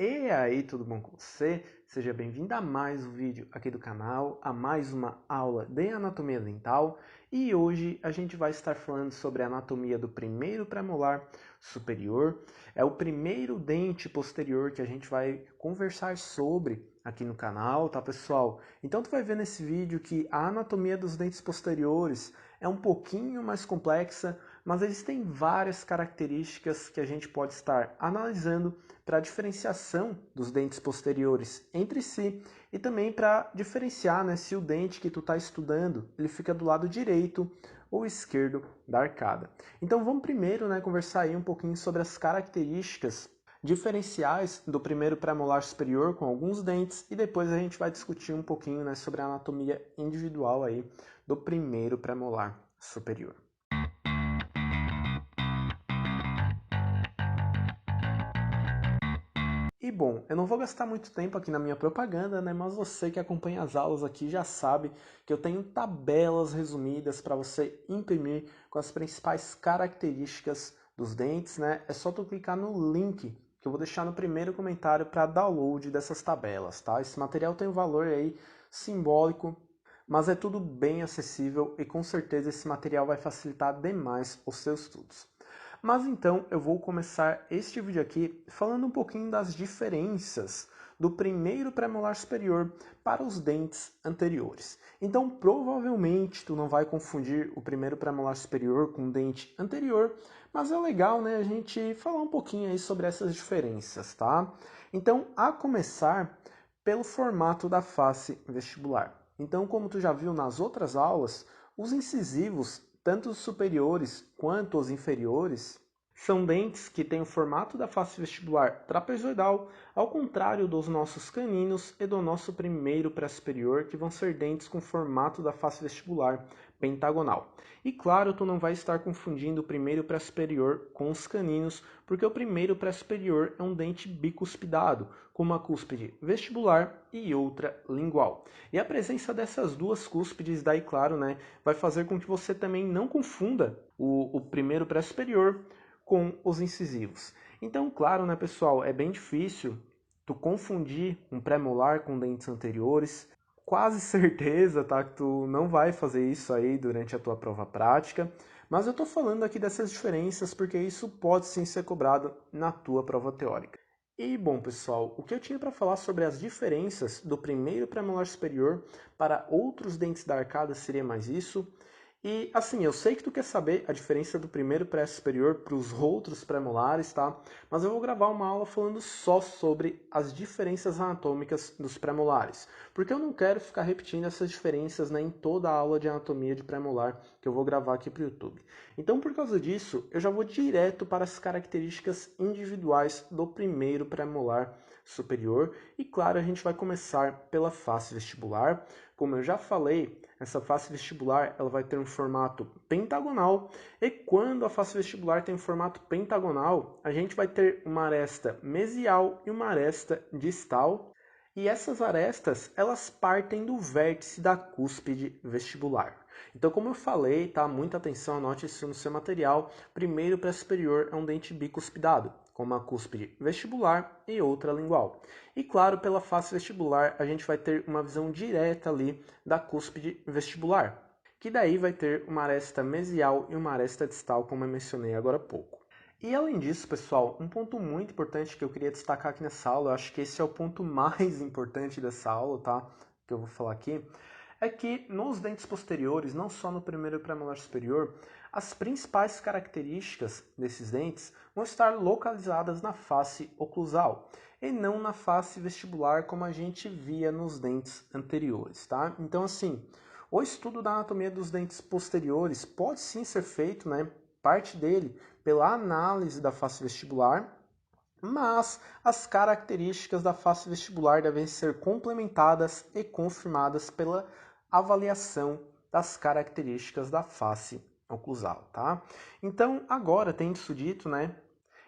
E aí, tudo bom com você? Seja bem-vindo a mais um vídeo aqui do canal, a mais uma aula de anatomia dental. E hoje a gente vai estar falando sobre a anatomia do primeiro premolar superior. É o primeiro dente posterior que a gente vai conversar sobre aqui no canal, tá, pessoal? Então tu vai ver nesse vídeo que a anatomia dos dentes posteriores é um pouquinho mais complexa, mas eles têm várias características que a gente pode estar analisando para a diferenciação dos dentes posteriores entre si e também para diferenciar, né, se o dente que tu está estudando ele fica do lado direito ou esquerdo da arcada. Então vamos primeiro, né, conversar aí um pouquinho sobre as características diferenciais do primeiro premolar superior com alguns dentes e depois a gente vai discutir um pouquinho, né, sobre a anatomia individual aí do primeiro premolar superior. E bom, eu não vou gastar muito tempo aqui na minha propaganda, né? Mas você que acompanha as aulas aqui já sabe que eu tenho tabelas resumidas para você imprimir com as principais características dos dentes, né? É só tu clicar no link que eu vou deixar no primeiro comentário para download dessas tabelas, tá? Esse material tem um valor aí simbólico, mas é tudo bem acessível e com certeza esse material vai facilitar demais os seus estudos. Mas então eu vou começar este vídeo aqui falando um pouquinho das diferenças do primeiro premolar superior para os dentes anteriores. Então provavelmente tu não vai confundir o primeiro premolar superior com o dente anterior, mas é legal, né, a gente falar um pouquinho aí sobre essas diferenças, tá? Então, a começar pelo formato da face vestibular. Então, como tu já viu nas outras aulas, os incisivos, tanto os superiores quanto os inferiores, são dentes que têm o formato da face vestibular trapezoidal, ao contrário dos nossos caninos e do nosso primeiro pré-superior, que vão ser dentes com formato da face vestibular pentagonal. E claro, tu não vai estar confundindo o primeiro pré-superior com os caninos, porque o primeiro pré-superior é um dente bicuspidado, com uma cúspide vestibular e outra lingual. E a presença dessas duas cúspides, daí claro, né, vai fazer com que você também não confunda o primeiro pré-superior com os incisivos. Então, claro, né, pessoal, é bem difícil tu confundir um pré-molar com dentes anteriores. Quase certeza, tá, que tu não vai fazer isso aí durante a tua prova prática, mas eu tô falando aqui dessas diferenças porque isso pode sim ser cobrado na tua prova teórica. E bom, pessoal, o que eu tinha para falar sobre as diferenças do primeiro premolar superior para outros dentes da arcada seria mais isso. E assim, eu sei que tu quer saber a diferença do primeiro pré-superior para os outros pré-molares, tá? Mas eu vou gravar uma aula falando só sobre as diferenças anatômicas dos pré-molares, porque eu não quero ficar repetindo essas diferenças, né, em toda a aula de anatomia de pré-molar que eu vou gravar aqui para o YouTube. Então, por causa disso, eu já vou direto para as características individuais do primeiro pré-molar superior. E claro, a gente vai começar pela face vestibular. Como eu já falei, essa face vestibular ela vai ter um formato pentagonal, e quando a face vestibular tem um formato pentagonal, a gente vai ter uma aresta mesial e uma aresta distal, e essas arestas elas partem do vértice da cúspide vestibular. Então, como eu falei, tá? Muita atenção, anote isso no seu material. Primeiro pré-superior é um dente bicuspidado, com uma cúspide vestibular e outra lingual. E claro, pela face vestibular, a gente vai ter uma visão direta ali da cúspide vestibular, que daí vai ter uma aresta mesial e uma aresta distal, como eu mencionei agora há pouco. E além disso, pessoal, um ponto muito importante que eu queria destacar aqui nessa aula, eu acho que esse é o ponto mais importante dessa aula, tá? Que eu vou falar aqui, é que nos dentes posteriores, não só no primeiro premolar superior, as principais características desses dentes vão estar localizadas na face oclusal e não na face vestibular como a gente via nos dentes anteriores, tá? Então, assim, o estudo da anatomia dos dentes posteriores pode sim ser feito, né, parte dele, pela análise da face vestibular, mas as características da face vestibular devem ser complementadas e confirmadas pela avaliação das características da face oclusal, tá? Então, agora, tendo isso dito, né?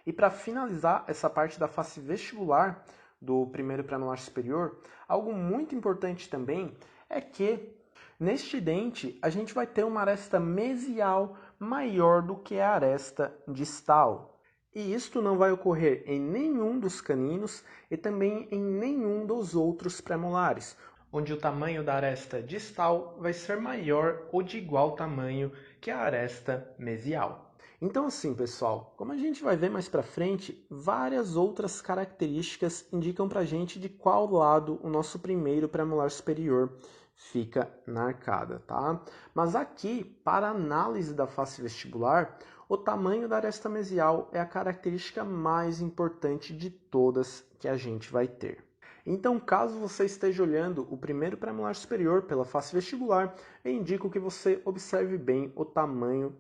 E para finalizar essa parte da face vestibular do primeiro premolar superior, algo muito importante também é que neste dente a gente vai ter uma aresta mesial maior do que a aresta distal. E isto não vai ocorrer em nenhum dos caninos e também em nenhum dos outros premolares, onde o tamanho da aresta distal vai ser maior ou de igual tamanho que a aresta mesial. Então assim, pessoal, como a gente vai ver mais para frente, várias outras características indicam para a gente de qual lado o nosso primeiro premolar superior fica na arcada, tá? Mas aqui, para análise da face vestibular, o tamanho da aresta mesial é a característica mais importante de todas que a gente vai ter. Então, caso você esteja olhando o primeiro premolar superior pela face vestibular, eu indico que você observe bem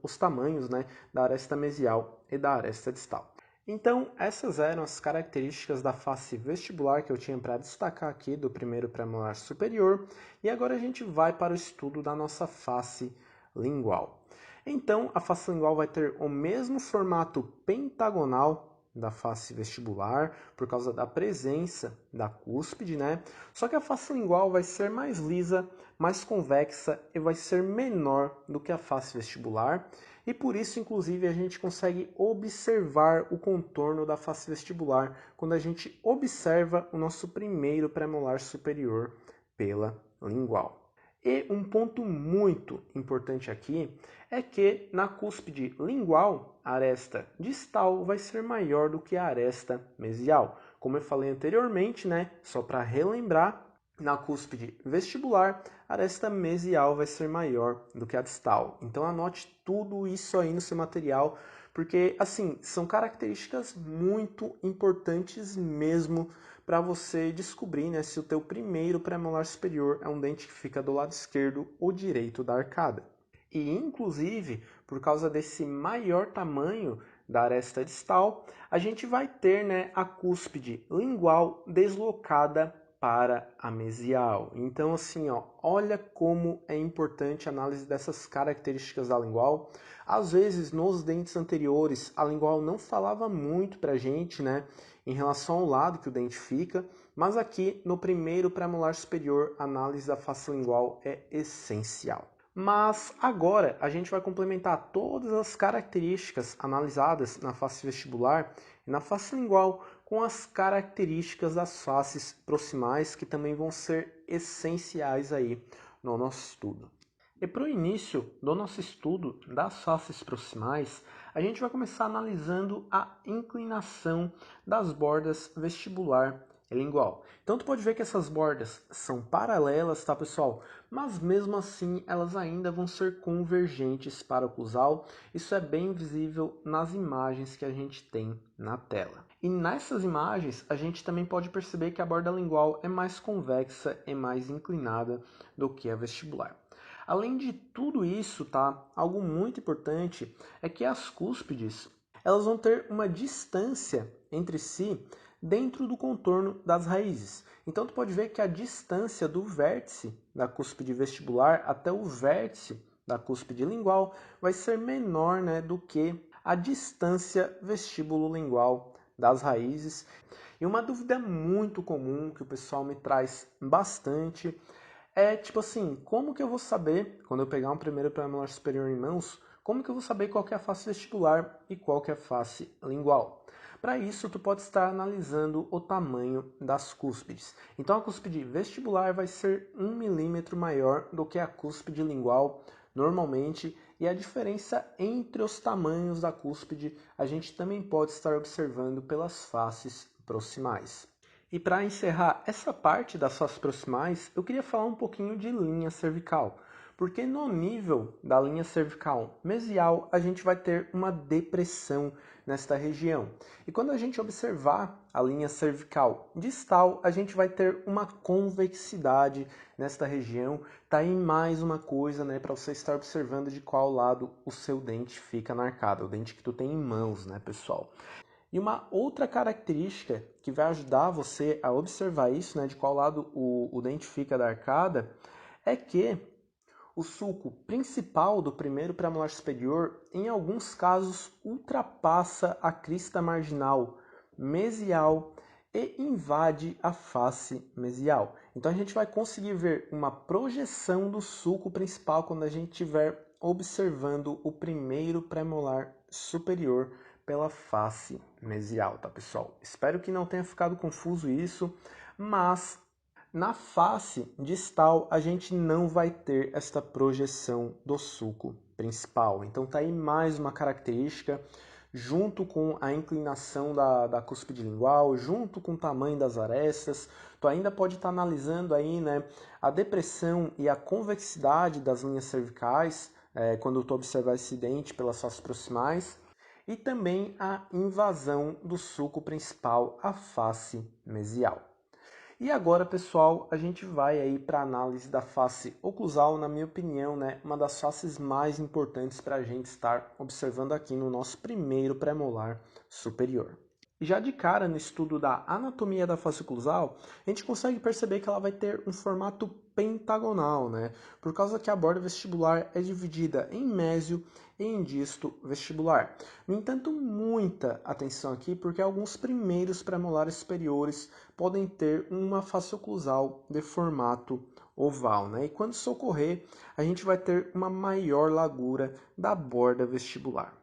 os tamanhos, né, da aresta mesial e da aresta distal. Então, essas eram as características da face vestibular que eu tinha para destacar aqui do primeiro premolar superior, e agora a gente vai para o estudo da nossa face lingual. Então, a face lingual vai ter o mesmo formato pentagonal da face vestibular, por causa da presença da cúspide, né? Só que a face lingual vai ser mais lisa, mais convexa e vai ser menor do que a face vestibular. E por isso, inclusive, a gente consegue observar o contorno da face vestibular quando a gente observa o nosso primeiro premolar superior pela lingual. E um ponto muito importante aqui é que na cúspide lingual, a aresta distal vai ser maior do que a aresta mesial. Como eu falei anteriormente, né, só para relembrar, na cúspide vestibular, a aresta mesial vai ser maior do que a distal. Então anote tudo isso aí no seu material, porque assim, são características muito importantes mesmo para você descobrir, né, se o teu primeiro premolar superior é um dente que fica do lado esquerdo ou direito da arcada. E inclusive, por causa desse maior tamanho da aresta distal, a gente vai ter, né, a cúspide lingual deslocada para a mesial. Então assim, ó, olha como é importante a análise dessas características da lingual. Às vezes, nos dentes anteriores, a lingual não falava muito para a gente, né, em relação ao lado que o dente fica, mas aqui no primeiro premolar superior, a análise da face lingual é essencial. Mas agora a gente vai complementar todas as características analisadas na face vestibular e na face lingual com as características das faces proximais, que também vão ser essenciais aí no nosso estudo. E para o início do nosso estudo das faces proximais, a gente vai começar analisando a inclinação das bordas vestibular e lingual. Então tu pode ver que essas bordas são paralelas, tá, pessoal? Mas mesmo assim elas ainda vão ser convergentes para o oclusal. Isso é bem visível nas imagens que a gente tem na tela. E nessas imagens a gente também pode perceber que a borda lingual é mais convexa e mais inclinada do que a vestibular. Além de tudo isso, tá? Algo muito importante é que as cúspides, elas vão ter uma distância entre si dentro do contorno das raízes. Então tu pode ver que a distância do vértice da cúspide vestibular até o vértice da cúspide lingual vai ser menor, né, do que a distância vestíbulo-lingual das raízes. E uma dúvida muito comum que o pessoal me traz bastante é tipo assim, como que eu vou saber, quando eu pegar um primeiro premolar superior em mãos, como que eu vou saber qual que é a face vestibular e qual que é a face lingual? Para isso, tu pode estar analisando o tamanho das cúspides. Então, a cúspide vestibular vai ser 1 milímetro maior do que a cúspide lingual normalmente, e a diferença entre os tamanhos da cúspide a gente também pode estar observando pelas faces proximais. E para encerrar essa parte das faces proximais, eu queria falar um pouquinho de linha cervical. Porque no nível da linha cervical mesial, a gente vai ter uma depressão nesta região. E quando a gente observar a linha cervical distal, a gente vai ter uma convexidade nesta região. Tá aí mais uma coisa, né, para você estar observando de qual lado o seu dente fica na arcada, o dente que tu tem em mãos, né, pessoal? E uma outra característica que vai ajudar você a observar isso, né, de qual lado o dente fica da arcada, é que o sulco principal do primeiro premolar superior, em alguns casos, ultrapassa a crista marginal mesial e invade a face mesial. Então a gente vai conseguir ver uma projeção do sulco principal quando a gente estiver observando o primeiro premolar superior pela face mesial, tá, pessoal? Espero que não tenha ficado confuso isso, mas na face distal a gente não vai ter esta projeção do sulco principal. Então tá aí mais uma característica, junto com a inclinação da cúspide lingual, junto com o tamanho das arestas. Tu ainda pode estar analisando aí, né, a depressão e a convexidade das linhas cervicais, quando tu observar esse dente pelas faces proximais, e também a invasão do sulco principal à face mesial. E agora, pessoal, a gente vai aí para a análise da face oclusal, na minha opinião, né, uma das faces mais importantes para a gente estar observando aqui no nosso primeiro premolar superior. E já de cara, no estudo da anatomia da face oclusal, a gente consegue perceber que ela vai ter um formato pentagonal, né? Por causa que a borda vestibular é dividida em mésio e em disto vestibular. No entanto, muita atenção aqui, porque alguns primeiros premolares superiores podem ter uma face oclusal de formato oval, né? E quando isso ocorrer, a gente vai ter uma maior largura da borda vestibular.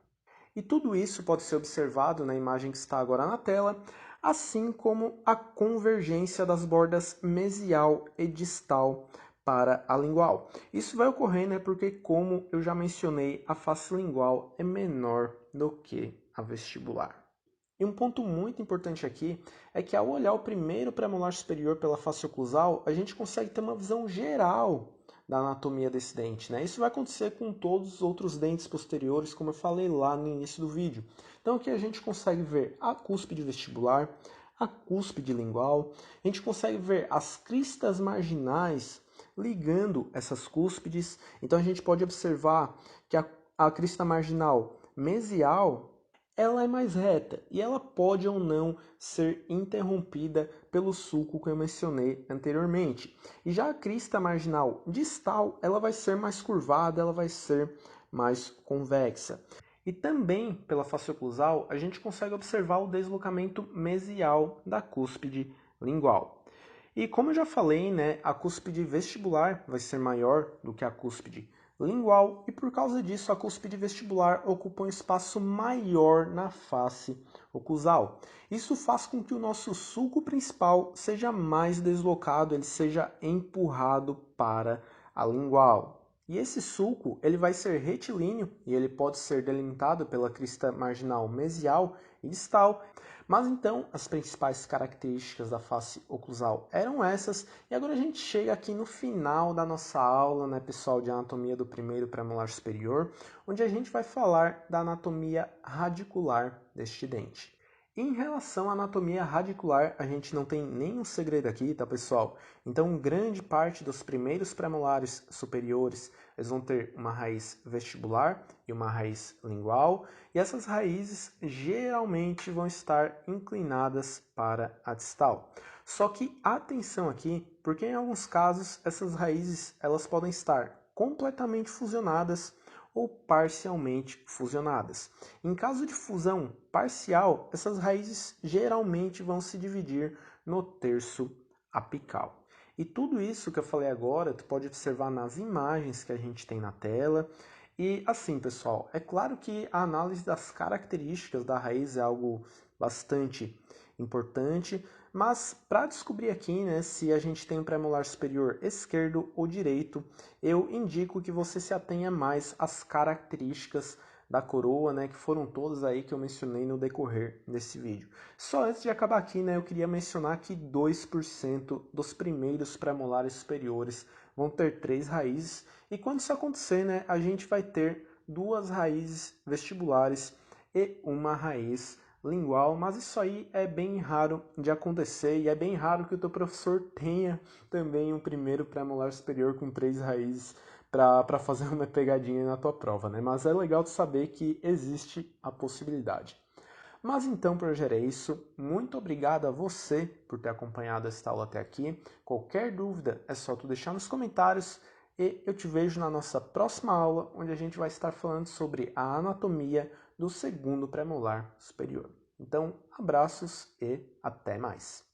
E tudo isso pode ser observado na imagem que está agora na tela, assim como a convergência das bordas mesial e distal para a lingual. Isso vai ocorrer, né, porque, como eu já mencionei, a face lingual é menor do que a vestibular. E um ponto muito importante aqui é que, ao olhar o primeiro premolar superior pela face oclusal, a gente consegue ter uma visão geral da anatomia desse dente, né? Isso vai acontecer com todos os outros dentes posteriores, como eu falei lá no início do vídeo. Então aqui a gente consegue ver a cúspide vestibular, a cúspide lingual, a gente consegue ver as cristas marginais ligando essas cúspides. Então a gente pode observar que a crista marginal mesial ela é mais reta e ela pode ou não ser interrompida pelo sulco que eu mencionei anteriormente. E já a crista marginal distal, ela vai ser mais curvada, ela vai ser mais convexa. E também, pela face oclusal, a gente consegue observar o deslocamento mesial da cúspide lingual. E como eu já falei, né, a cúspide vestibular vai ser maior do que a cúspide lingual e por causa disso a cúspide vestibular ocupa um espaço maior na face oclusal. Isso faz com que o nosso sulco principal seja mais deslocado, ele seja empurrado para a lingual. E esse sulco ele vai ser retilíneo e ele pode ser delimitado pela crista marginal mesial e distal. Mas então, as principais características da face oclusal eram essas, e agora a gente chega aqui no final da nossa aula, né, pessoal, de anatomia do primeiro premolar superior, onde a gente vai falar da anatomia radicular deste dente. Em relação à anatomia radicular, a gente não tem nenhum segredo aqui, tá, pessoal? Então, grande parte dos primeiros premolares superiores, eles vão ter uma raiz vestibular e uma raiz lingual, e essas raízes geralmente vão estar inclinadas para a distal. Só que atenção aqui, porque em alguns casos essas raízes elas podem estar completamente fusionadas ou parcialmente fusionadas. Em caso de fusão parcial, essas raízes geralmente vão se dividir no terço apical. E tudo isso que eu falei agora, tu pode observar nas imagens que a gente tem na tela. E assim, pessoal, é claro que a análise das características da raiz é algo bastante importante, mas para descobrir aqui, né, se a gente tem um premolar superior esquerdo ou direito, eu indico que você se atenha mais às características da coroa, né, que foram todas aí que eu mencionei no decorrer desse vídeo. Só antes de acabar aqui, né, eu queria mencionar que 2% dos primeiros premolares superiores vão ter 3 raízes, e quando isso acontecer, né, a gente vai ter 2 raízes vestibulares e uma raiz lingual, mas isso aí é bem raro de acontecer e é bem raro que o teu professor tenha também um primeiro pré-molar superior com 3 raízes para fazer uma pegadinha na tua prova, né? Mas é legal de saber que existe a possibilidade. Mas então, por hoje era isso. Muito obrigado a você por ter acompanhado esta aula até aqui. Qualquer dúvida é só tu deixar nos comentários e eu te vejo na nossa próxima aula, onde a gente vai estar falando sobre a anatomia do segundo premolar superior. Então, abraços e até mais!